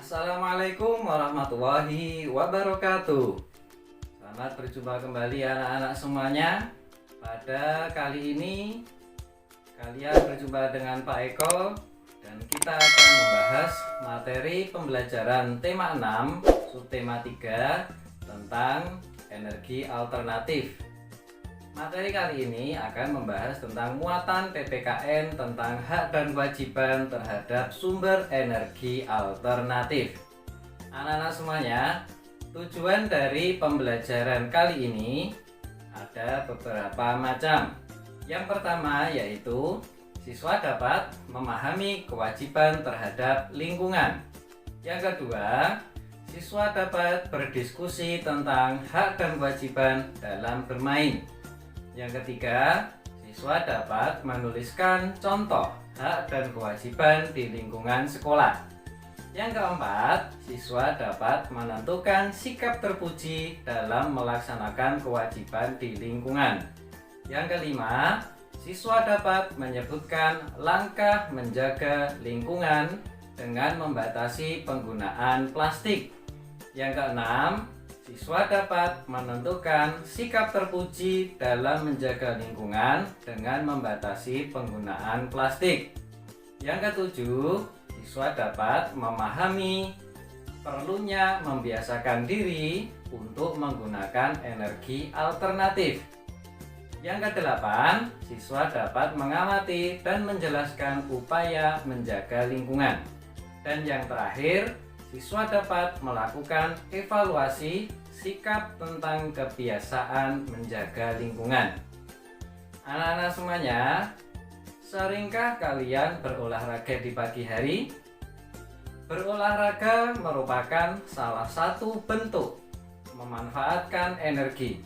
Assalamualaikum warahmatullahi wabarakatuh. Selamat berjumpa kembali anak-anak semuanya. Pada kali ini kalian berjumpa dengan Pak Eko dan kita akan membahas materi pembelajaran tema 6 subtema 3 tentang energi alternatif. Materi kali ini akan membahas tentang muatan PPKN tentang hak dan kewajiban terhadap sumber energi alternatif. Anak-anak semuanya, tujuan dari pembelajaran kali ini ada beberapa macam. Yang pertama yaitu siswa dapat memahami kewajiban terhadap lingkungan. Yang kedua, siswa dapat berdiskusi tentang hak dan kewajiban dalam bermain. Yang ketiga, siswa dapat menuliskan contoh hak dan kewajiban di lingkungan sekolah. Yang keempat, siswa dapat menentukan sikap terpuji dalam melaksanakan kewajiban di lingkungan. Yang kelima, siswa dapat menyebutkan langkah menjaga lingkungan dengan membatasi penggunaan plastik. Yang keenam, siswa dapat menentukan sikap terpuji dalam menjaga lingkungan dengan membatasi penggunaan plastik. Yang ketujuh, siswa dapat memahami perlunya membiasakan diri untuk menggunakan energi alternatif. Yang kedelapan, siswa dapat mengamati dan menjelaskan upaya menjaga lingkungan. Dan yang terakhir, siswa dapat melakukan evaluasi sikap tentang kebiasaan menjaga lingkungan. Anak-anak semuanya, seringkah kalian berolahraga di pagi hari? Berolahraga merupakan salah satu bentuk memanfaatkan energi.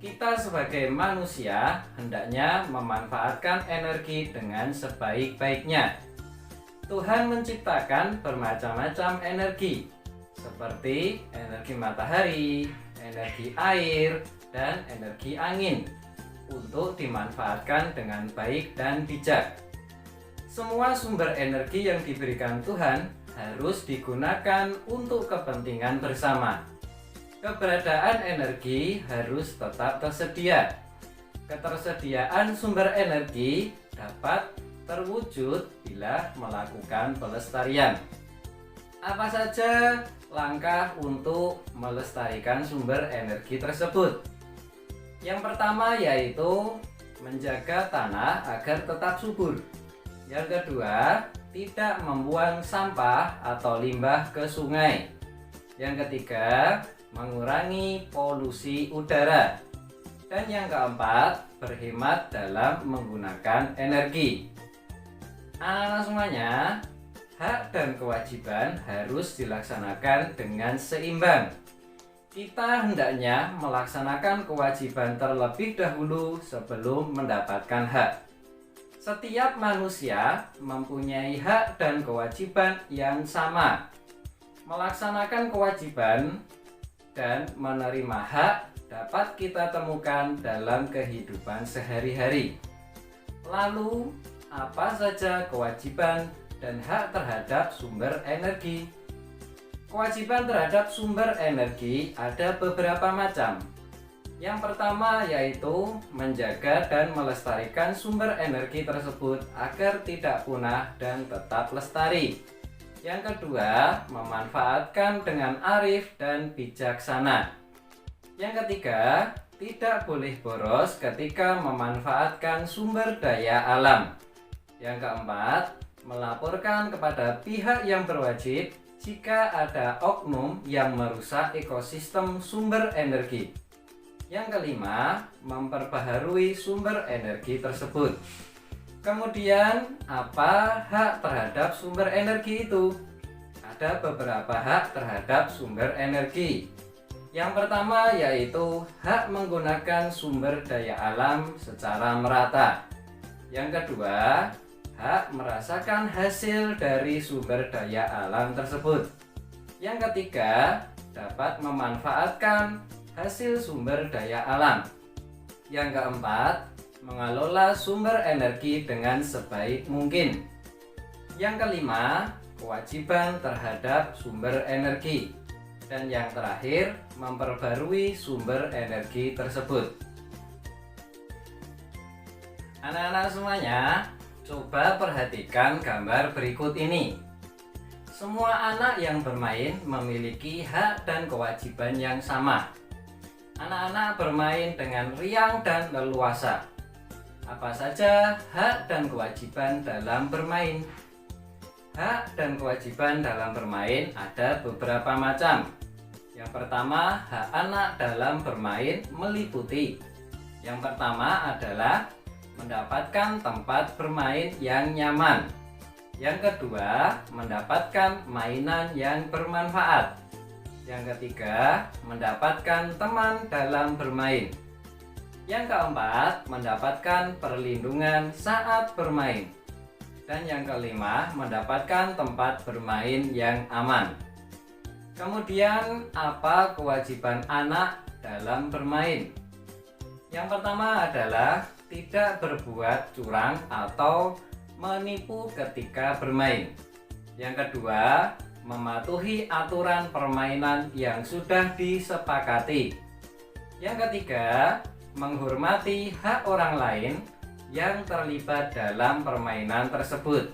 Kita sebagai manusia hendaknya memanfaatkan energi dengan sebaik-baiknya. Tuhan menciptakan bermacam-macam energi seperti energi matahari, energi air, dan energi angin untuk dimanfaatkan dengan baik dan bijak. Semua sumber energi yang diberikan Tuhan harus digunakan untuk kepentingan bersama. Keberadaan energi harus tetap tersedia. Ketersediaan sumber energi dapat terwujud bila melakukan pelestarian. Apa saja langkah untuk melestarikan sumber energi tersebut? Yang pertama yaitu menjaga tanah agar tetap subur. Yang kedua, tidak membuang sampah atau limbah ke sungai. Yang ketiga, mengurangi polusi udara. Dan yang keempat, berhemat dalam menggunakan energi. Anak-anak semuanya, hak dan kewajiban harus dilaksanakan dengan seimbang. Kita hendaknya melaksanakan kewajiban terlebih dahulu sebelum mendapatkan hak. Setiap manusia mempunyai hak dan kewajiban yang sama. Melaksanakan kewajiban dan menerima hak dapat kita temukan dalam kehidupan sehari-hari. Lalu, apa saja kewajiban dan hak terhadap sumber energi? Kewajiban terhadap sumber energi ada beberapa macam. Yang pertama yaitu menjaga dan melestarikan sumber energi tersebut agar tidak punah dan tetap lestari. Yang kedua, memanfaatkan dengan arif dan bijaksana. Yang ketiga, tidak boleh boros ketika memanfaatkan sumber daya alam. Yang keempat, melaporkan kepada pihak yang berwajib jika ada oknum yang merusak ekosistem sumber energi. Yang kelima, memperbaharui sumber energi tersebut. Kemudian, apa hak terhadap sumber energi itu? Ada beberapa hak terhadap sumber energi. Yang pertama yaitu hak menggunakan sumber daya alam secara merata. Yang kedua, hak merasakan hasil dari sumber daya alam tersebut. Yang ketiga, dapat memanfaatkan hasil sumber daya alam. Yang keempat, mengelola sumber energi dengan sebaik mungkin. Yang kelima, kewajiban terhadap sumber energi. Dan yang terakhir, memperbarui sumber energi tersebut. Anak-anak semuanya, coba perhatikan gambar berikut ini. Semua anak yang bermain memiliki hak dan kewajiban yang sama. Anak-anak bermain dengan riang dan leluasa. Apa saja hak dan kewajiban dalam bermain? Hak dan kewajiban dalam bermain ada beberapa macam. Yang pertama, hak anak dalam bermain meliputi. Yang pertama adalah mendapatkan tempat bermain yang nyaman. Yang kedua, mendapatkan mainan yang bermanfaat. Yang ketiga, mendapatkan teman dalam bermain. Yang keempat, mendapatkan perlindungan saat bermain. Dan yang kelima, mendapatkan tempat bermain yang aman. Kemudian, apa kewajiban anak dalam bermain? Yang pertama adalah tidak berbuat curang atau menipu ketika bermain. Yang kedua, mematuhi aturan permainan yang sudah disepakati. Yang ketiga, menghormati hak orang lain yang terlibat dalam permainan tersebut.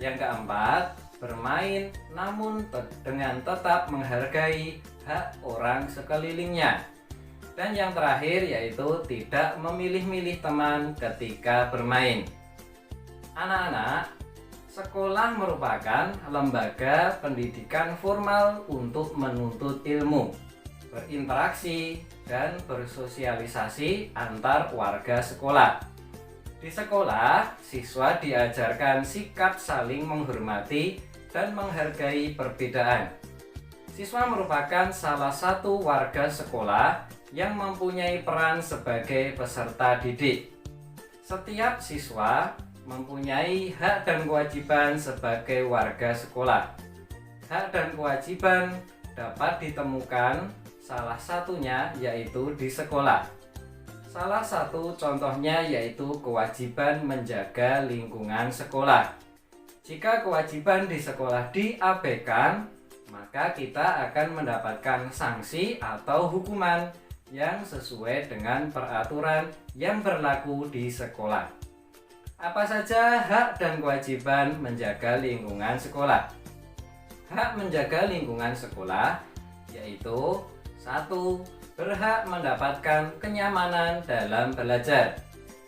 Yang keempat, bermain namun dengan tetap menghargai hak orang sekelilingnya. Dan yang terakhir yaitu tidak memilih-milih teman ketika bermain. Anak-anak, sekolah merupakan lembaga pendidikan formal untuk menuntut ilmu, berinteraksi, dan bersosialisasi antar warga sekolah. Di sekolah, siswa diajarkan sikap saling menghormati dan menghargai perbedaan. Siswa merupakan salah satu warga sekolah yang mempunyai peran sebagai peserta didik. Setiap siswa mempunyai hak dan kewajiban sebagai warga sekolah. Hak dan kewajiban dapat ditemukan salah satunya yaitu di sekolah. Salah satu contohnya yaitu kewajiban menjaga lingkungan sekolah. Jika kewajiban di sekolah diabaikan, maka kita akan mendapatkan sanksi atau hukuman yang sesuai dengan peraturan yang berlaku di sekolah. Apa saja hak dan kewajiban menjaga lingkungan sekolah? Hak menjaga lingkungan sekolah yaitu 1. Berhak mendapatkan kenyamanan dalam belajar.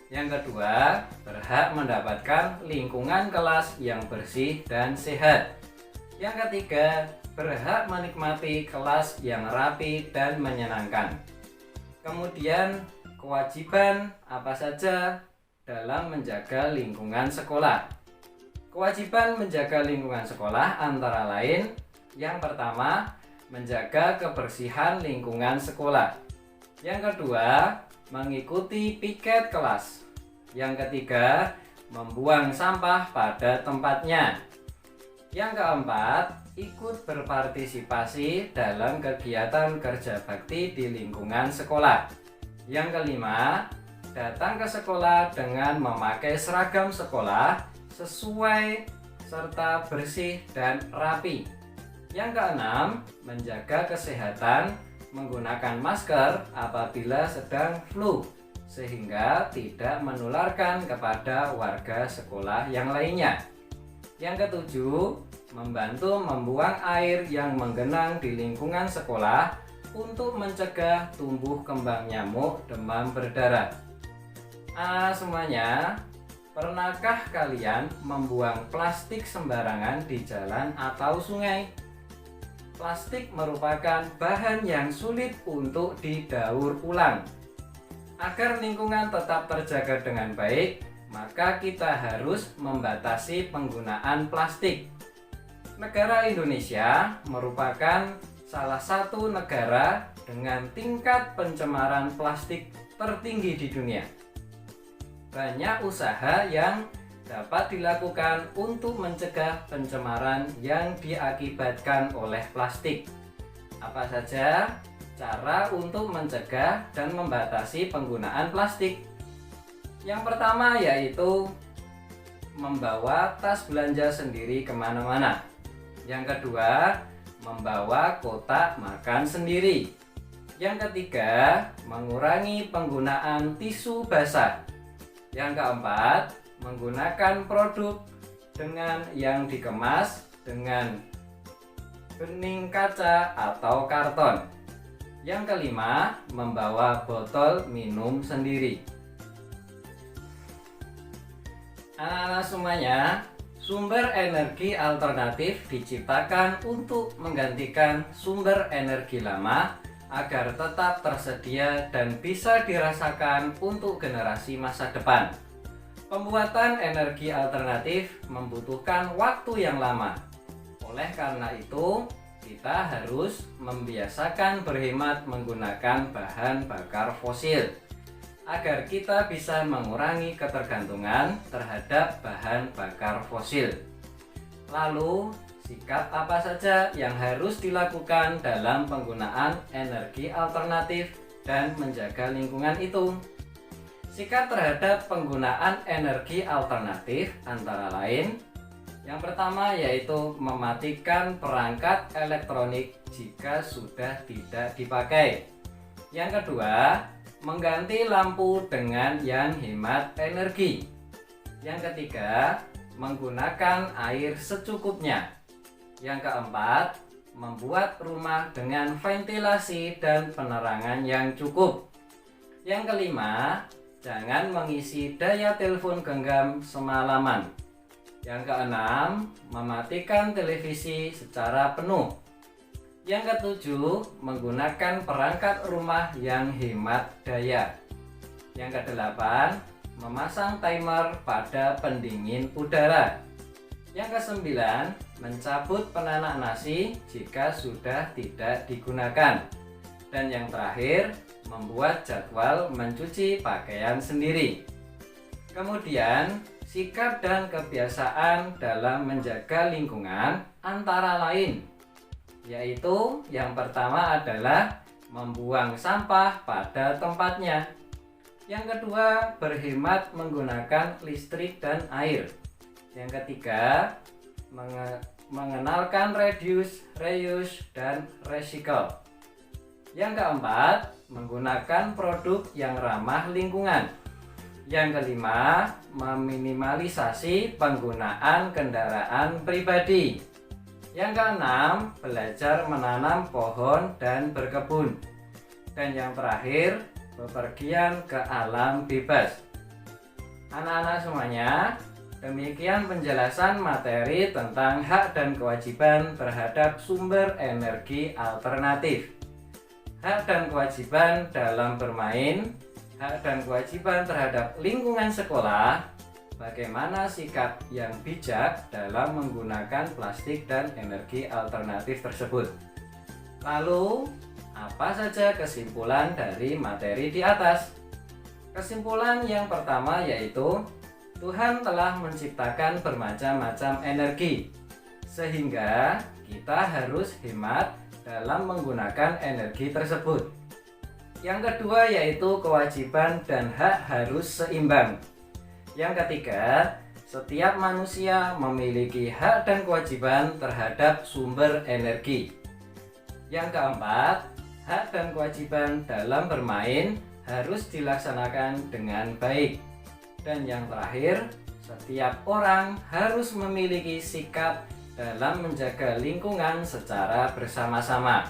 Yang kedua, berhak mendapatkan lingkungan kelas yang bersih dan sehat. Yang ketiga, berhak menikmati kelas yang rapi dan menyenangkan. Kemudian, kewajiban apa saja dalam menjaga lingkungan sekolah? Kewajiban menjaga lingkungan sekolah antara lain, yang pertama, menjaga kebersihan lingkungan sekolah. Yang kedua, mengikuti piket kelas. Yang ketiga, membuang sampah pada tempatnya. Yang keempat, ikut berpartisipasi dalam kegiatan kerja bakti di lingkungan sekolah. Yang kelima, datang ke sekolah dengan memakai seragam sekolah sesuai serta bersih dan rapi. Yang keenam, menjaga kesehatan menggunakan masker apabila sedang flu sehingga tidak menularkan kepada warga sekolah yang lainnya. Yang ketujuh, membantu membuang air yang menggenang di lingkungan sekolah untuk mencegah tumbuh kembang nyamuk demam berdarah. Semuanya, pernahkah kalian membuang plastik sembarangan di jalan atau sungai? Plastik merupakan bahan yang sulit untuk didaur ulang. Agar lingkungan tetap terjaga dengan baik, maka kita harus membatasi penggunaan plastik. Negara Indonesia merupakan salah satu negara dengan tingkat pencemaran plastik tertinggi di dunia. Banyak usaha yang dapat dilakukan untuk mencegah pencemaran yang diakibatkan oleh plastik. Apa saja cara untuk mencegah dan membatasi penggunaan plastik? Yang pertama yaitu membawa tas belanja sendiri kemana-mana. Yang kedua, membawa kotak makan sendiri. Yang ketiga, mengurangi penggunaan tisu basah. Yang keempat, menggunakan produk dengan yang dikemas dengan bening kaca atau karton. Yang kelima, membawa botol minum sendiri. Anak-anak semuanya, sumber energi alternatif diciptakan untuk menggantikan sumber energi lama agar tetap tersedia dan bisa dirasakan untuk generasi masa depan. Pembuatan energi alternatif membutuhkan waktu yang lama. Oleh karena itu, kita harus membiasakan berhemat menggunakan bahan bakar fosil agar kita bisa mengurangi ketergantungan terhadap bahan bakar fosil. Lalu, sikap apa saja yang harus dilakukan dalam penggunaan energi alternatif dan menjaga lingkungan itu? Sikap terhadap penggunaan energi alternatif antara lain, yang pertama yaitu mematikan perangkat elektronik jika sudah tidak dipakai. Yang kedua, mengganti lampu dengan yang hemat energi. Yang ketiga, menggunakan air secukupnya. Yang keempat, membuat rumah dengan ventilasi dan penerangan yang cukup. Yang kelima, jangan mengisi daya telepon genggam semalaman. Yang keenam, mematikan televisi secara penuh. Yang ketujuh, menggunakan perangkat rumah yang hemat daya. Yang kedelapan, memasang timer pada pendingin udara. Yang kesembilan, mencabut penanak nasi jika sudah tidak digunakan. Dan yang terakhir, membuat jadwal mencuci pakaian sendiri. Kemudian, sikap dan kebiasaan dalam menjaga lingkungan antara lain, yaitu yang pertama adalah membuang sampah pada tempatnya. Yang kedua, berhemat menggunakan listrik dan air. Yang ketiga, mengenalkan reduce, reuse, dan recycle. Yang keempat, menggunakan produk yang ramah lingkungan. Yang kelima, meminimalisasi penggunaan kendaraan pribadi. Yang keenam, belajar menanam pohon dan berkebun. Dan yang terakhir, bepergian ke alam bebas. Anak-anak semuanya, demikian penjelasan materi tentang hak dan kewajiban terhadap sumber energi alternatif. Hak dan kewajiban dalam bermain, hak dan kewajiban terhadap lingkungan sekolah, bagaimana sikap yang bijak dalam menggunakan plastik dan energi alternatif tersebut. Lalu, apa saja kesimpulan dari materi di atas? Kesimpulan yang pertama yaitu Tuhan telah menciptakan bermacam-macam energi, sehingga kita harus hemat dalam menggunakan energi tersebut. Yang kedua yaitu kewajiban dan hak harus seimbang. Yang ketiga, setiap manusia memiliki hak dan kewajiban terhadap sumber energi. Yang keempat, hak dan kewajiban dalam bermain harus dilaksanakan dengan baik. Dan yang terakhir, setiap orang harus memiliki sikap dalam menjaga lingkungan secara bersama-sama.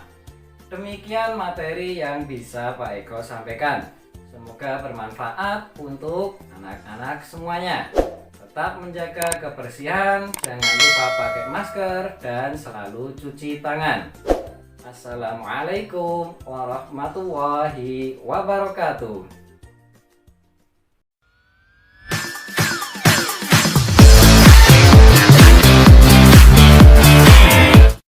Demikian materi yang bisa Pak Eko sampaikan. Semoga bermanfaat untuk anak-anak semuanya. Tetap menjaga kebersihan, jangan lupa pakai masker, dan selalu cuci tangan. Assalamualaikum warahmatullahi wabarakatuh.